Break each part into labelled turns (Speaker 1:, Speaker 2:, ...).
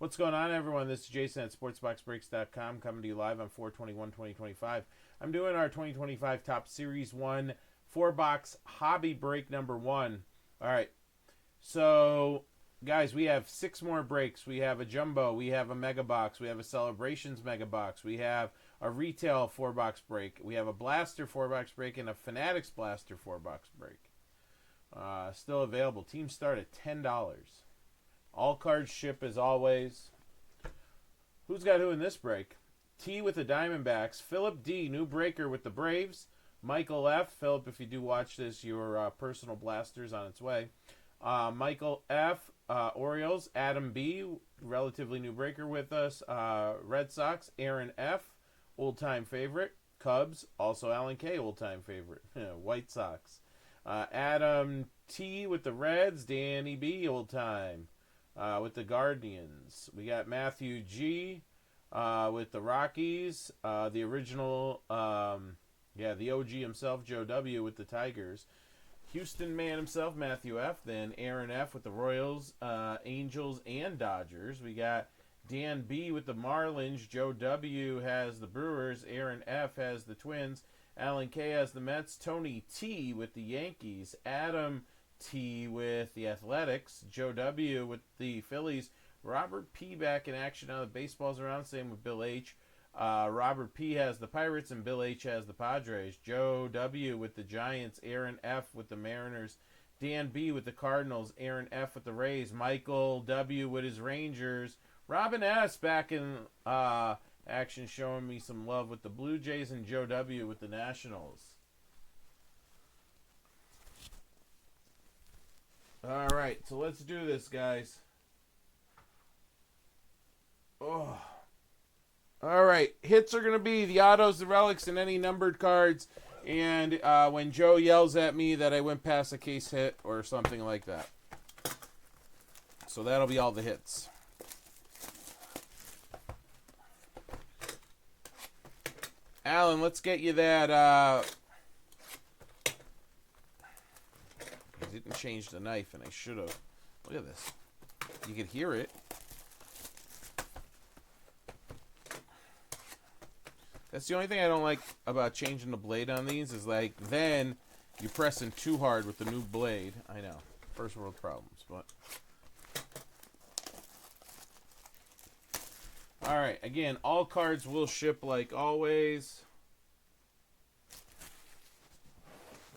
Speaker 1: What's going on, everyone? This is Jason at SportsBoxBreaks.com coming to you live on 4/21/2025. I'm doing our 2025 Top Series 1 4-box hobby break number 1. All right. So, guys, we have 6 more breaks. We have a jumbo. We have a mega box. We have a celebrations mega box. We have a retail 4-box break. We have a blaster 4-box break and a Fanatics blaster 4-box break. Still available. Teams start at $10. All cards ship as always. Who's got who in this break? T with the Diamondbacks. Philip D, new breaker with the Braves. Michael F. Philip, if you do watch this, your personal blaster's on its way. Michael F, Orioles. Adam B, relatively new breaker with us. Red Sox. Aaron F, old-time favorite. Cubs. Also Alan K, old-time favorite. White Sox. Adam T with the Reds. Danny B, old-time. With the Guardians. We got Matthew G with the Rockies. The original, the OG himself, Joe W. with the Tigers. Houston man himself, Matthew F. Then Aaron F. with the Royals, Angels, and Dodgers. We got Dan B. with the Marlins. Joe W. has the Brewers. Aaron F. has the Twins. Alan K. has the Mets. Tony T. with the Yankees. Adam T with the Athletics, Joe W with the Phillies, Robert P back in action now that baseball's around, same with Bill H. Robert P has the Pirates and Bill H has the Padres. Joe W with the Giants, Aaron F with the Mariners, Dan B with the Cardinals, Aaron F with the Rays, Michael W with his Rangers, Robin S back in action showing me some love with the Blue Jays, and Joe W with the Nationals. All right, so let's do this, guys. Oh. All right, hits are going to be the autos, the relics, and any numbered cards. And when Joe yells at me that I went past a case hit or something like that. So that'll be all the hits. Alan, let's get you that... I didn't change the knife, and I should have. Look at this. You could hear it. That's the only thing I don't like about changing the blade on these is, like, then you're pressing too hard with the new blade. I know. First world problems, but... Alright, again, all cards will ship like always.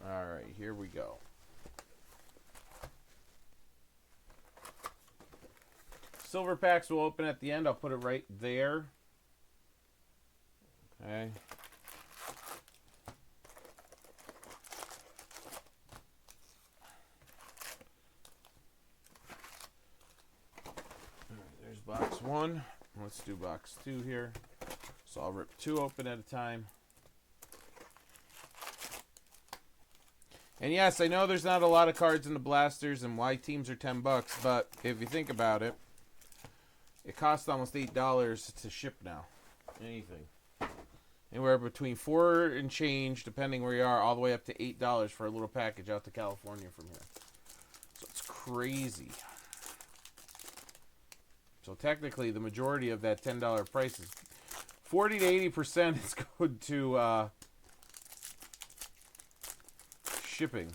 Speaker 1: Alright, here we go. Silver packs will open at the end. I'll put it right there. Okay. All right, there's box 1. Let's do box 2 here. So I'll rip 2 open at a time. And yes, I know there's not a lot of cards in the blasters and why teams are $10, but if you think about it, it costs almost $8 to ship now. Anything. Anywhere between $4 and change, depending where you are, all the way up to $8 for a little package out to California from here. So it's crazy. So technically, the majority of that $10 price is 40 to 80% is going to shipping.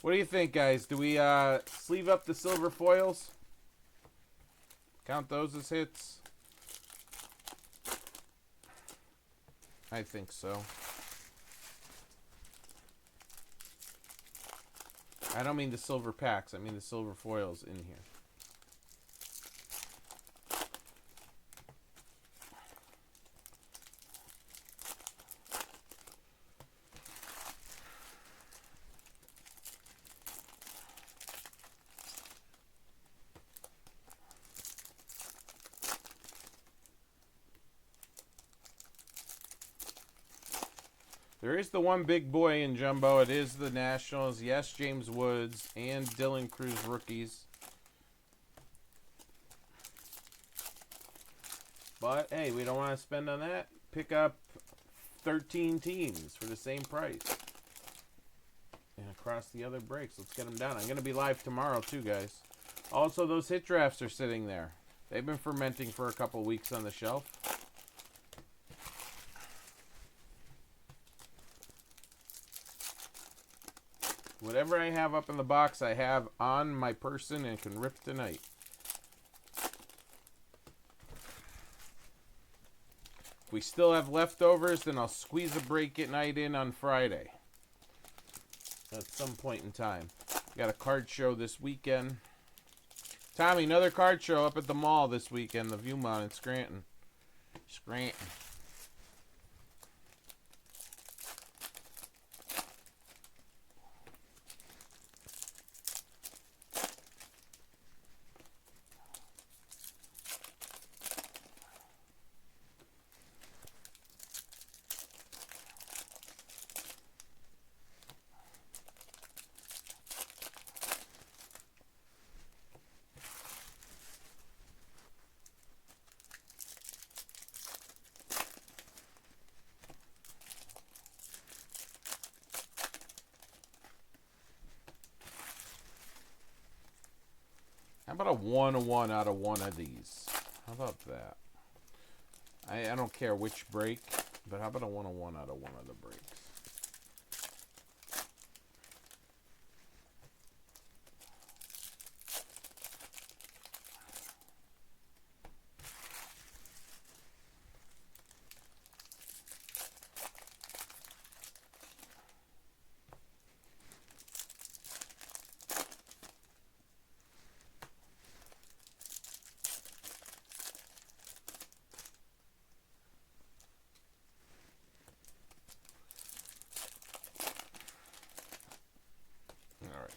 Speaker 1: What do you think, guys? Do we sleeve up the silver foils? Count those as hits? I think so. I don't mean the silver packs. I mean the silver foils in here. There is the one big boy in Jumbo. It is the Nationals. Yes, James Woods and Dylan Cruz rookies. But, hey, we don't want to spend on that. Pick up 13 teams for the same price. And across the other breaks. Let's get them down. I'm going to be live tomorrow too, guys. Also, those hit drafts are sitting there. They've been fermenting for a couple weeks on the shelf. Whatever I have up in the box, I have on my person and can rip tonight. If we still have leftovers, then I'll squeeze a break at night in on Friday. At some point in time. Got a card show this weekend. Tommy, another card show up at the mall this weekend, the Viewmont in Scranton. How about a 1-1 out of one of these? How about that? I don't care which break, but how about a 1-1 out of one of the breaks?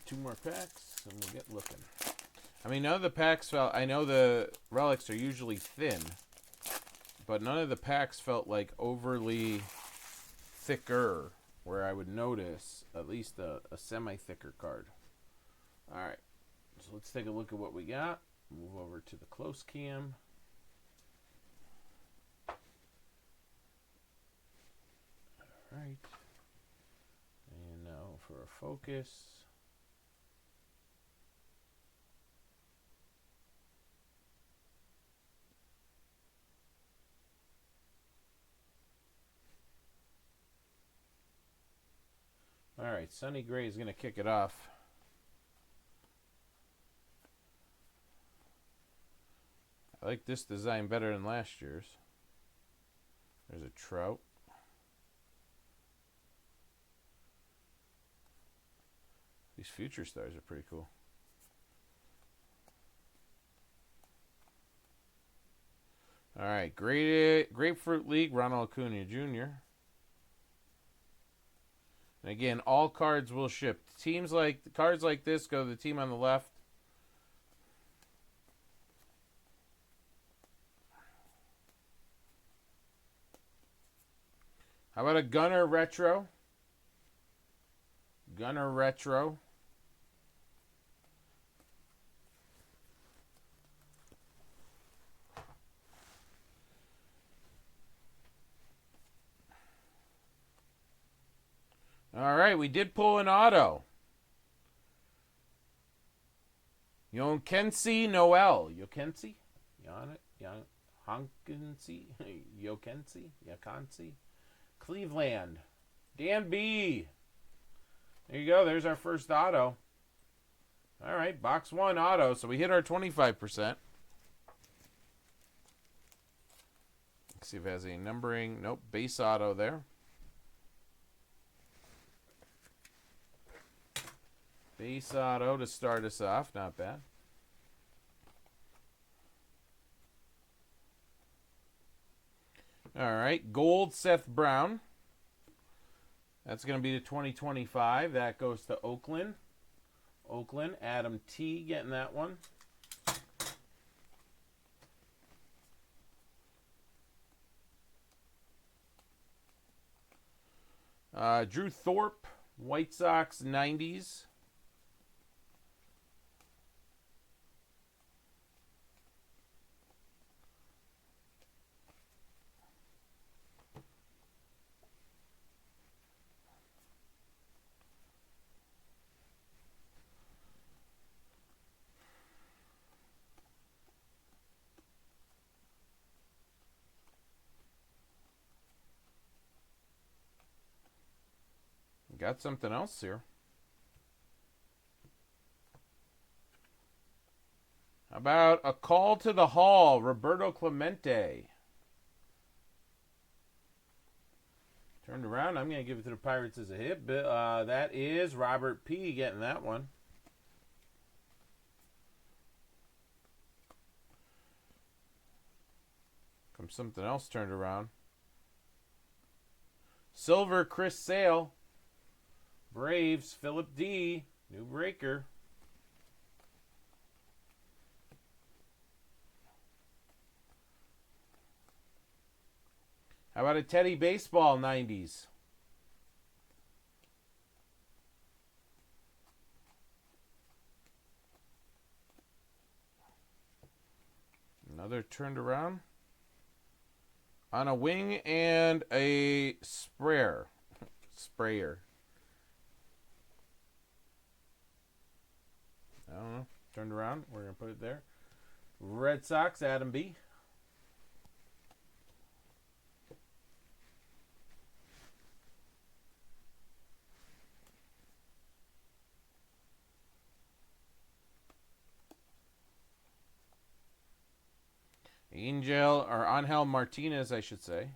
Speaker 1: Two more packs, and we'll get looking. I mean, none of the packs felt... I know the relics are usually thin, but none of the packs felt like overly thicker, where I would notice at least a semi-thicker card. Alright, so let's take a look at what we got. Move over to the close cam. Alright. And now for a focus. All right, Sonny Gray is going to kick it off. I like this design better than last year's. There's a Trout. These future stars are pretty cool. All right, Grapefruit League, Ronald Acuna Jr. And again, all cards will ship. Cards like this go to the team on the left. How about a Gunner Retro? Gunner Retro. All right, we did pull an auto. Yokensi Noel. Yokensi? Honkensi? Yokensi? Cleveland. Dan B. There you go. There's our first auto. All right, box one auto. So we hit our 25%. Let's see if it has any numbering. Nope, base auto there. Base auto to start us off. Not bad. All right. Gold Seth Brown. That's going to be the 2025. That goes to Oakland. Adam T. getting that one. Drew Thorpe. White Sox 90s. got something else here. How about a call to the hall, Roberto Clemente. Turned around. I'm going to give it to the Pirates as a hit. That is Robert P. getting that one. Comes something else turned around. Silver, Chris Sale. Braves, Philip D. New breaker. How about a Teddy Baseball 90s? Another turned around. On a wing and a sprayer. I don't know. Turned around. We're going to put it there. Red Sox, Adam B. Angel Martinez, I should say.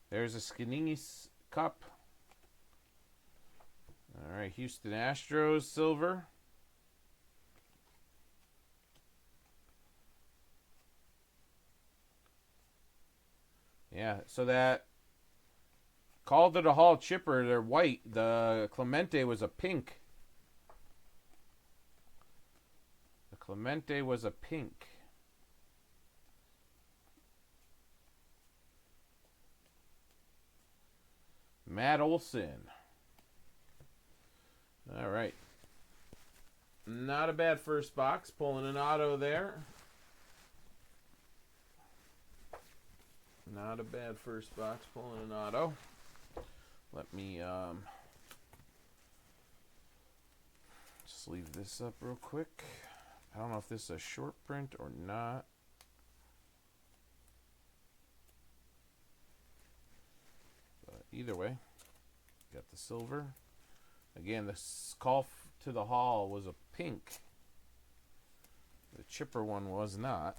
Speaker 1: There's a Skinnies Cup. All right, Houston Astros, silver. Yeah, so that call to the hall chipper, they're white. The Clemente was a pink. Clemente was a pink. Matt Olson. All right. Not a bad first box. Pulling an auto there. Not a bad first box. Pulling an auto. Let me just leave this up real quick. I don't know if this is a short print or not. But either way, got the silver. Again, the call to the hall was a pink. The chipper one was not.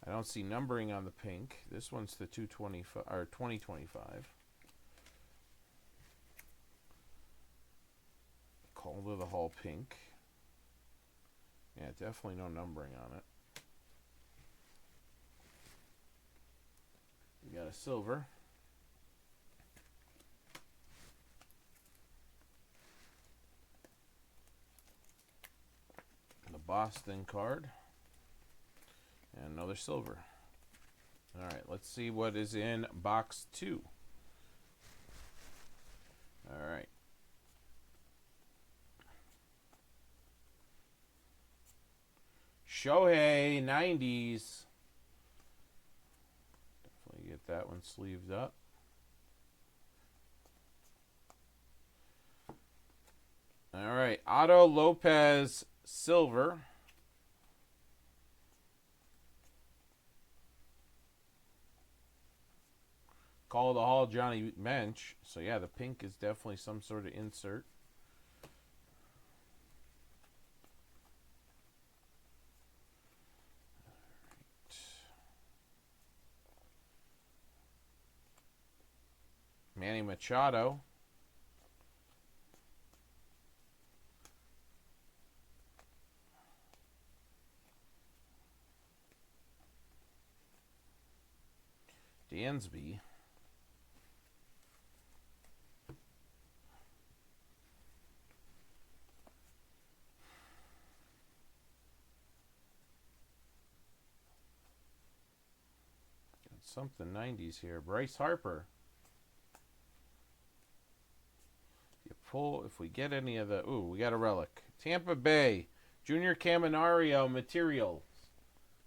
Speaker 1: I don't see numbering on the pink. This one's the 225 or 2025. Call to the hall pink. Yeah, definitely no numbering on it. We got a silver. The Boston card. And another silver. All right, let's see what is in box 2. All right. Shohei 90s. Definitely get that one sleeved up. All right, Otto Lopez silver. Call the hall Johnny Mensch. So yeah, the pink is definitely some sort of insert. Manny Machado. Dansby. Got something 90s here. Bryce Harper. If we get any of the... Ooh, we got a relic. Tampa Bay. Junior Caminario Materials.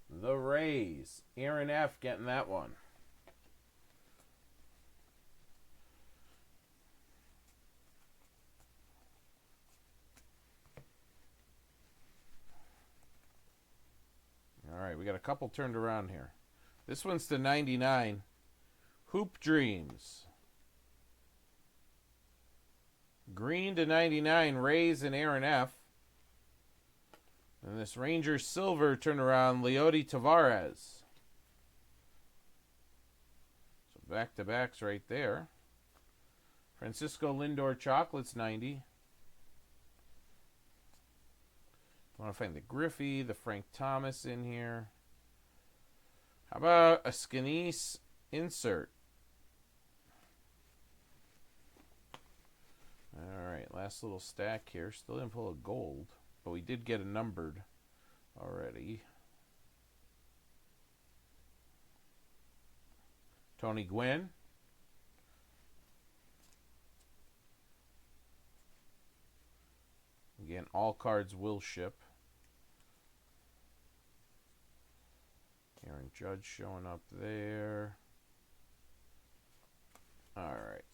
Speaker 1: The Rays. Aaron F. getting that one. All right, we got a couple turned around here. This one's to 99. Hoop Dreams. Green to 99, Rays and Aaron F. And this Rangers Silver turnaround, Leody Tavares. So back-to-backs right there. Francisco Lindor Chocolates, 90. I want to find the Griffey, the Frank Thomas in here. How about a Skinese insert? All right, last little stack here. Still didn't pull a gold, but we did get a numbered already. Tony Gwynn. Again, all cards will ship. Aaron Judge showing up there. All right.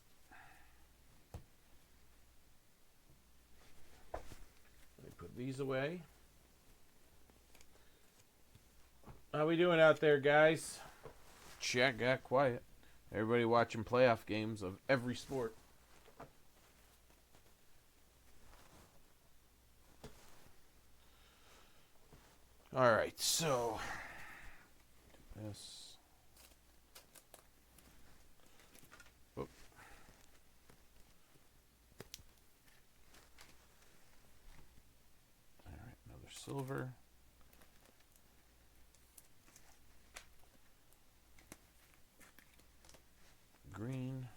Speaker 1: Let me put these away. How we doing out there, guys? Chat got quiet. Everybody watching playoff games of every sport. All right, so this. Oh. All right, another silver. Green.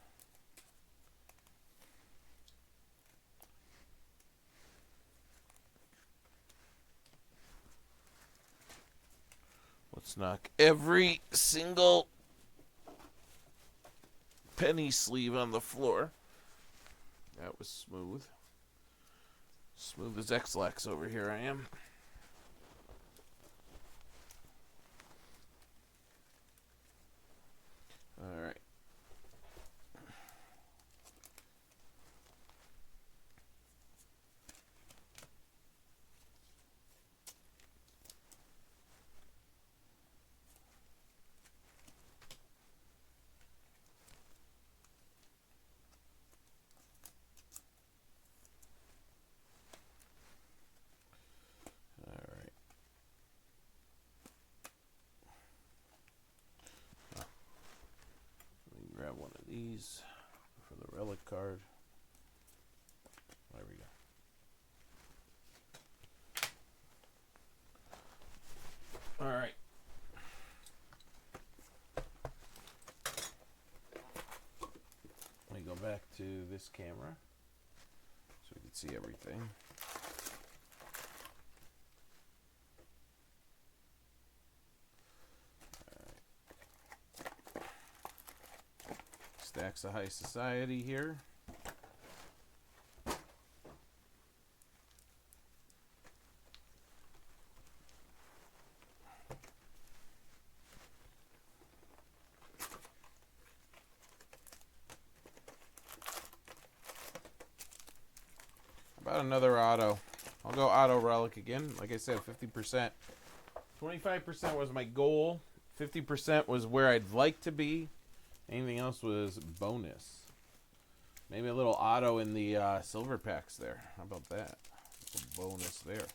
Speaker 1: Let's knock every single penny sleeve on the floor. That was smooth. Smooth as X-Lax over here I am. All right. Grab one of these for the relic card. There we go. All right. Let me go back to this camera so we can see everything. Stacks of High Society here. About another auto. I'll go auto relic again. Like I said, 50%. 25% was my goal. 50% was where I'd like to be. Anything else was bonus. Maybe a little auto in the silver packs there. How about that? A bonus there.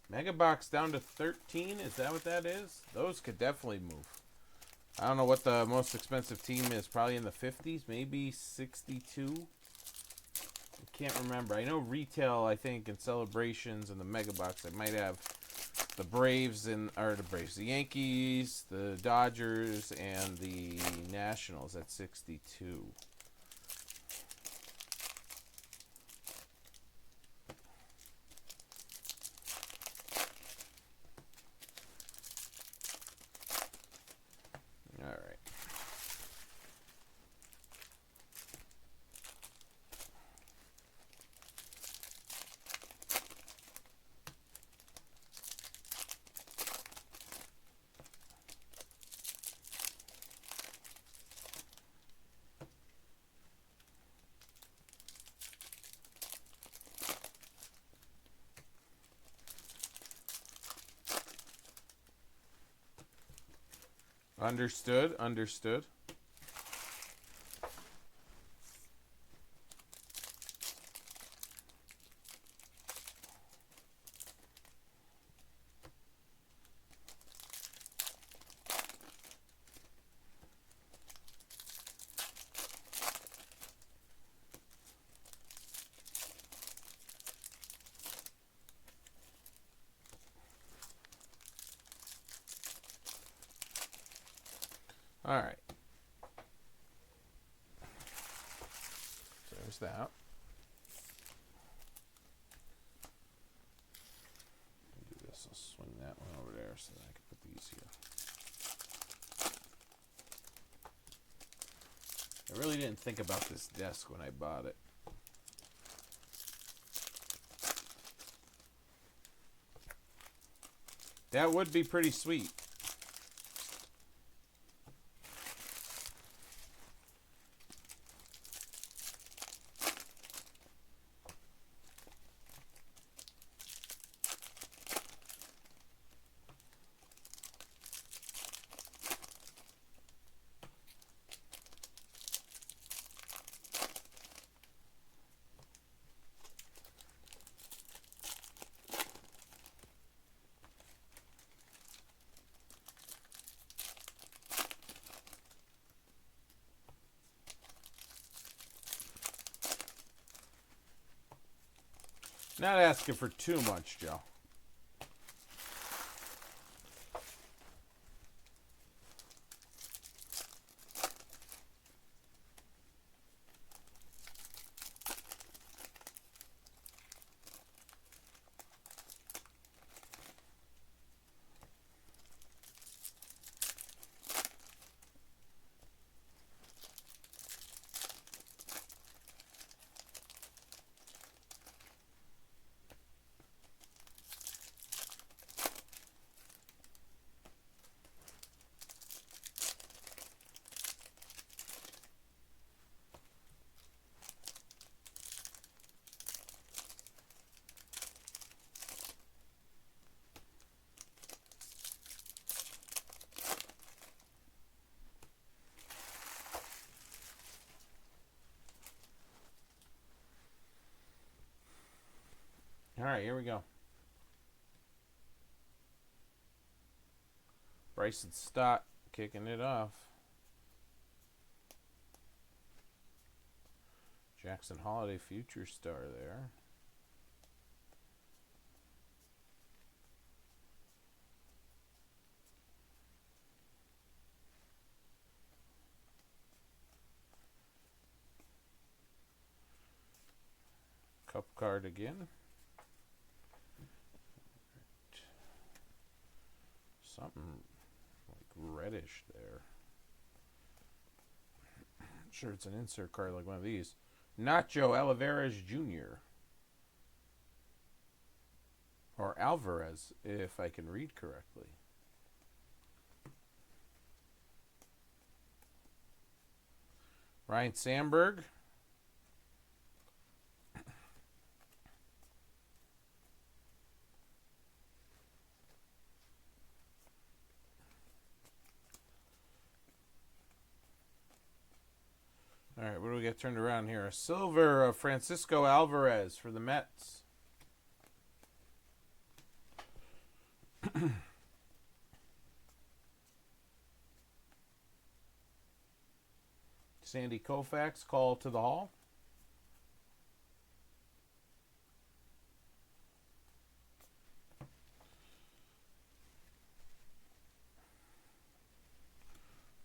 Speaker 1: Mega box down to 13. Is that what that is? Those could definitely move. I don't know what the most expensive team is. Probably in the 50s. Maybe 62. Can't remember. I know retail, I think, in celebrations and the mega box, I might have the Braves the Yankees, the Dodgers, and the Nationals at 62. All right. Understood. Understood. All right. So there's that. Do this. I'll swing that one over there so that I can put these here. I really didn't think about this desk when I bought it. That would be pretty sweet. Not asking for too much, Joe. All right, here we go. Bryson Stott kicking it off. Jackson Holiday, future star there. Cup card again. Something like reddish there. I'm sure it's an insert card like one of these. Nacho Olivares Jr. Or Alvarez, if I can read correctly. Ryan Sandberg. All right, what do we got turned around here? A silver of Francisco Alvarez for the Mets. Sandy Koufax, call to the hall.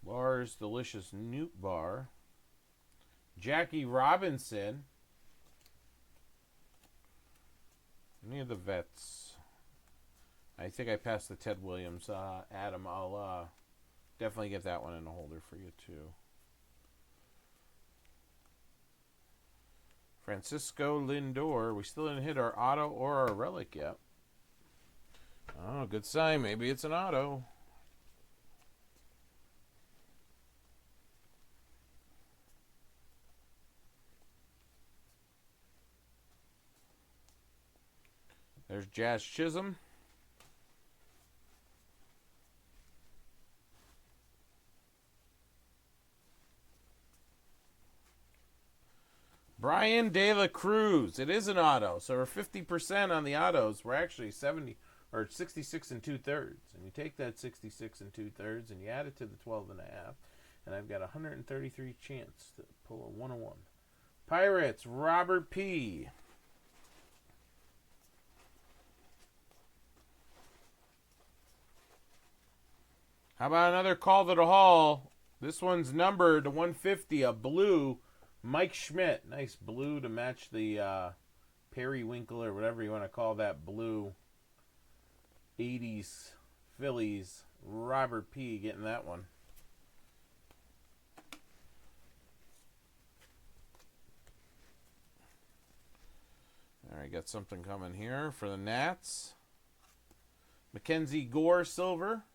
Speaker 1: Lars Delicious Newt Bar. Jackie Robinson. Any of the vets? I think I passed the Ted Williams. Adam, I'll definitely get that one in a holder for you too. Francisco Lindor. We still didn't hit our auto or our relic yet. Oh, good sign. Maybe it's an auto. There's Jazz Chisholm. Brian De La Cruz. It is an auto, so we're 50% on the autos. We're actually 70 or 66 and 2/3, and you take that 66 and 2/3 and you add it to the 12 and a half, and I've got 133 chance to pull a 101. Pirates, Robert P. How about another call to the hall? This one's numbered to 150, a blue. Mike Schmidt. Nice blue to match the periwinkle or whatever you want to call that blue. 80s Phillies. Robert P. getting that one. All right, got something coming here for the Nats. Mackenzie Gore, silver.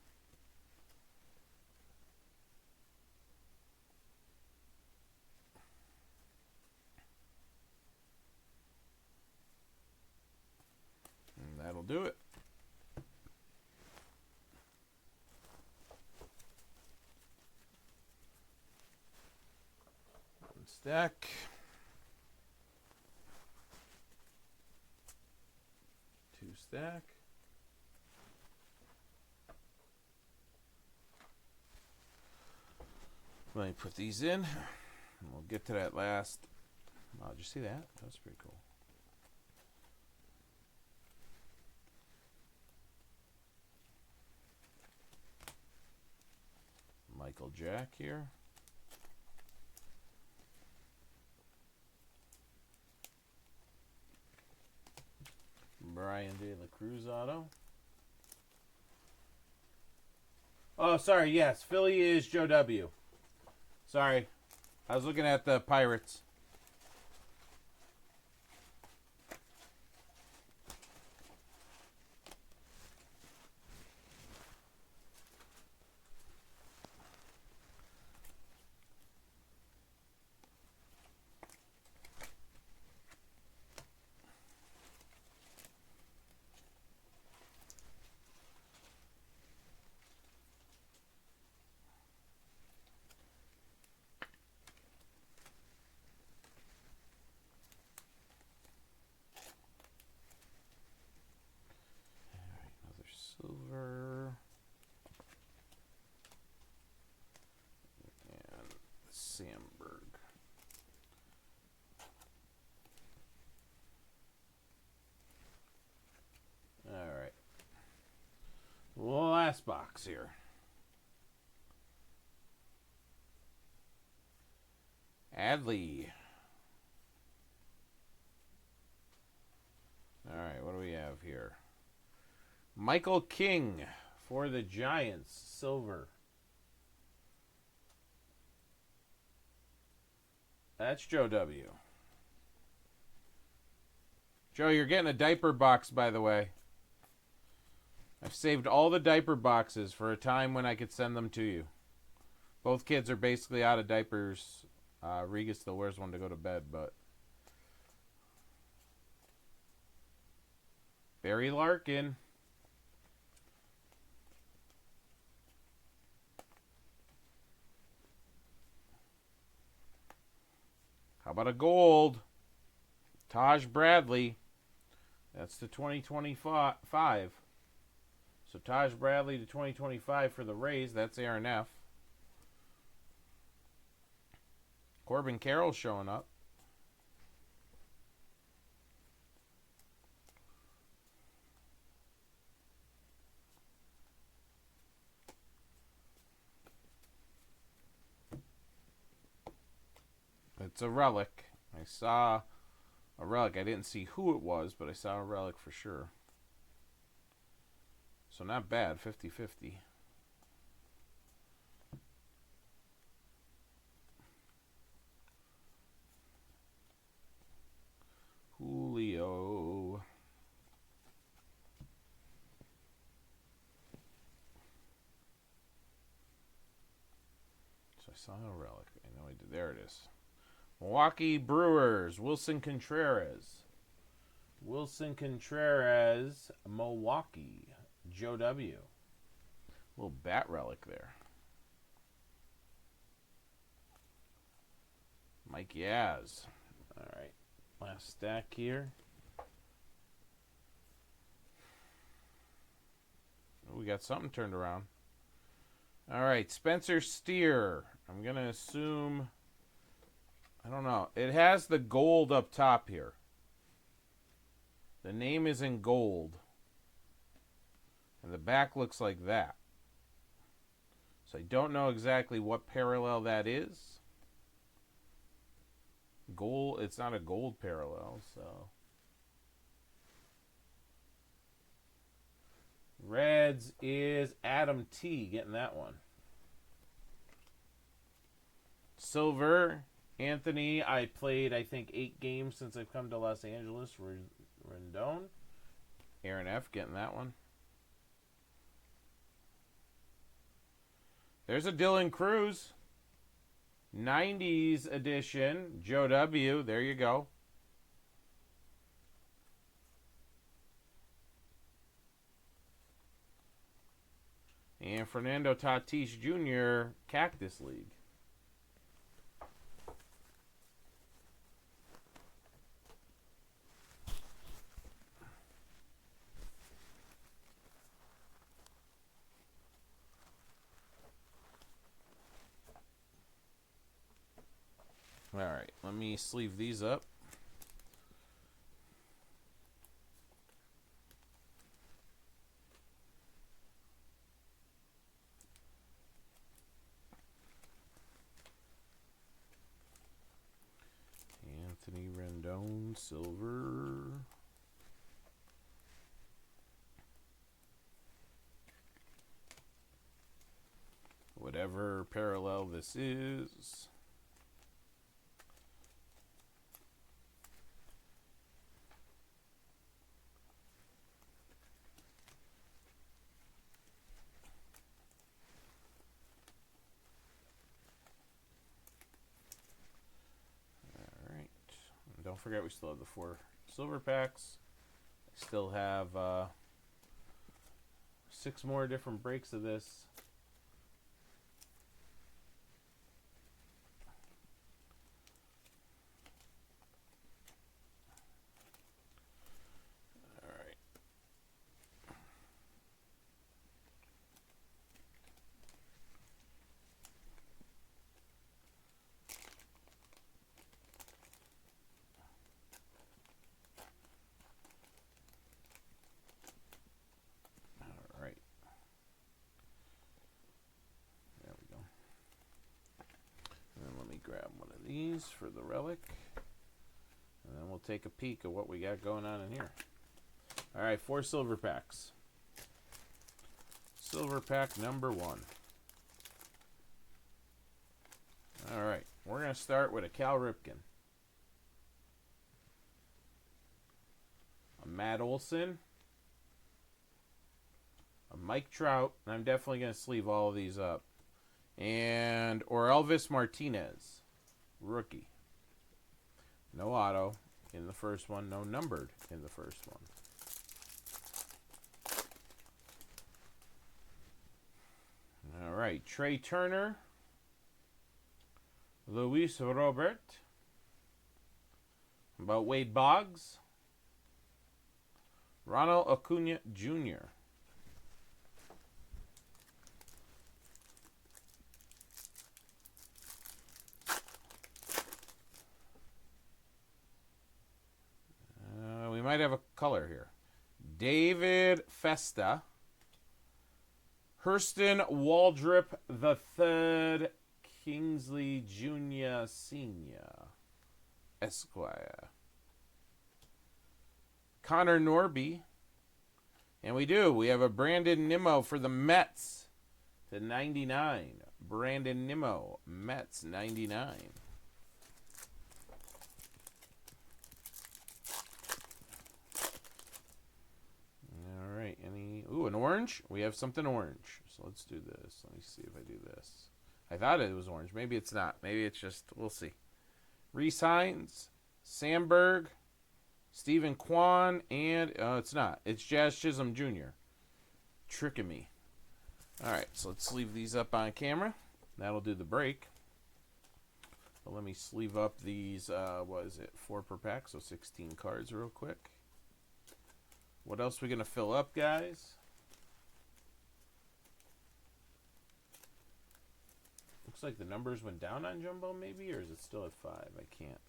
Speaker 1: And that'll do it. One stack. Two stack. Let me put these in. We'll get to that last. Oh, did you see that? That's pretty cool. Michael Jack here. Brian De La Cruz auto. Oh, sorry. Yes, Philly is Joe W. Sorry. I was looking at the Pirates. Silver and Sandberg. All right. Last box here. Adley. All right, what do we have here? Michael King for the Giants, silver. That's Joe W. Joe, you're getting a diaper box, by the way. I've saved all the diaper boxes for a time when I could send them to you. Both kids are basically out of diapers. Riga still wears one to go to bed, but... Barry Larkin. How about a gold? Taj Bradley. That's the 2025. So Taj Bradley to 2025 for the Rays. That's Aaron F. Corbin Carroll showing up. It's a relic. I saw a relic. I didn't see who it was, but I saw a relic for sure. So not bad, 50-50. Julio. So I saw a relic. I know I did. There it is. Milwaukee Brewers, Wilson Contreras. Wilson Contreras, Milwaukee, Joe W. Little bat relic there. Mike Yaz. All right, last stack here. We got something turned around. All right, Spencer Steer. I'm going to assume, I don't know. It has the gold up top here. The name is in gold. And the back looks like that. So I don't know exactly what parallel that is. Gold, it's not a gold parallel, so. Reds is Adam T. Getting that one. Silver, Anthony. I played, I think, 8 games since I've come to Los Angeles. Rendon. Aaron F. Getting that one. There's a Dylan Cruz. 90s edition. Joe W. There you go. And Fernando Tatis Jr., Cactus League. All right, let me sleeve these up. Anthony Rendon, silver. Whatever parallel this is. Don't forget, we still have the 4 silver packs. I still have 6 more different breaks of this. All right. Grab one of these for the relic, and then we'll take a peek at what we got going on in here. All right, 4 silver packs. Silver pack number 1. All right, we're going to start with a Cal Ripken, a Matt Olson, a Mike Trout, and I'm definitely going to sleeve all of these up. And or Elvis Martinez, rookie. No auto in the first one, no numbered in the first one. All right, Trey Turner, Luis Robert. About Wade Boggs, Ronald Acuna Jr. We might have a color here. David Festa. Hurston Waldrip III. Kingsley Jr. Sr. Esquire. Connor Norby. And we have a Brandon Nimmo for the Mets to 99. Brandon Nimmo, Mets 99. An orange? We have something orange. So let's do this. Let me see if I do this. I thought it was orange. Maybe it's not. Maybe it's just, we'll see. Reese Hines, Sandberg, Stephen Kwan, and it's not. It's Jazz Chisholm Jr. Tricking me. All right, so let's leave these up on camera. That'll do the break. But let me sleeve up these, what is it, 4 per pack, so 16 cards real quick. What else are we going to fill up, guys? Looks like the numbers went down on Jumbo, maybe, or is it still at 5? I can't.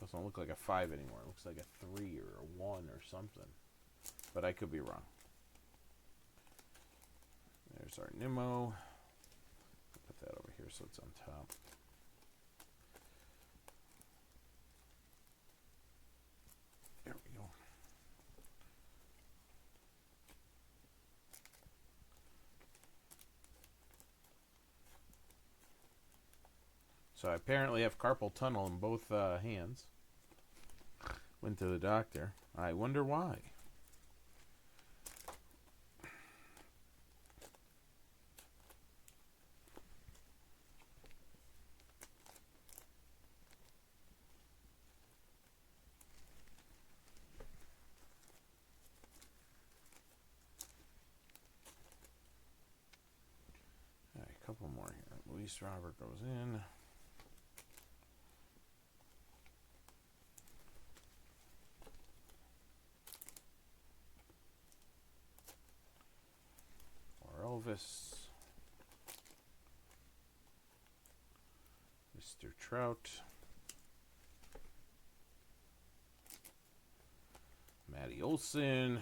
Speaker 1: Doesn't look like a 5 anymore. It looks like a 3 or a 1 or something. But I could be wrong. There's our Nimmo. Put that over here so it's on top. There we go. So I apparently have carpal tunnel in both hands. Went to the doctor. I wonder why. All right, a couple more here. Luis Robert goes in. Elvis, Mr. Trout, Matty Olson,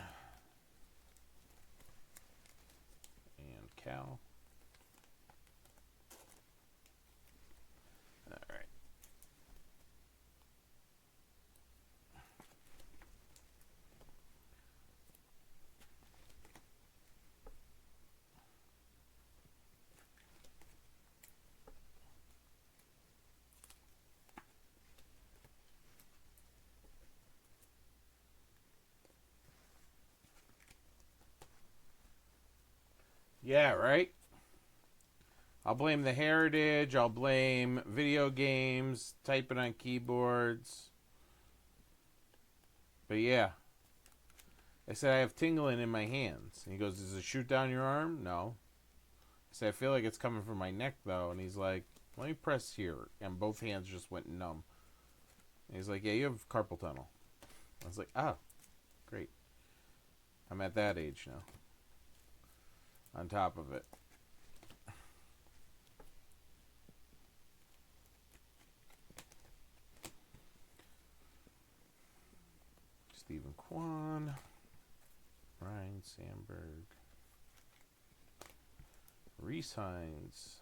Speaker 1: and Cal. All right. Yeah, right? I'll blame the heritage. I'll blame video games, typing on keyboards. But yeah. I said, I have tingling in my hands. And he goes, does it shoot down your arm? No. I said, I feel like it's coming from my neck, though. And he's like, let me press here. And both hands just went numb. And he's like, yeah, you have carpal tunnel. I was like, oh, great. I'm at that age now. On top of it. Stephen Kwan. Ryan Sandberg. Reese Hines.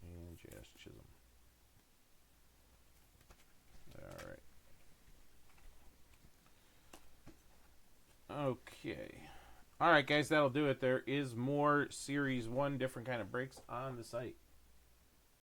Speaker 1: And J.S. Chisholm. All right. Okay. All right, guys, that'll do it. There is more Series 1 different kind of breaks on the site.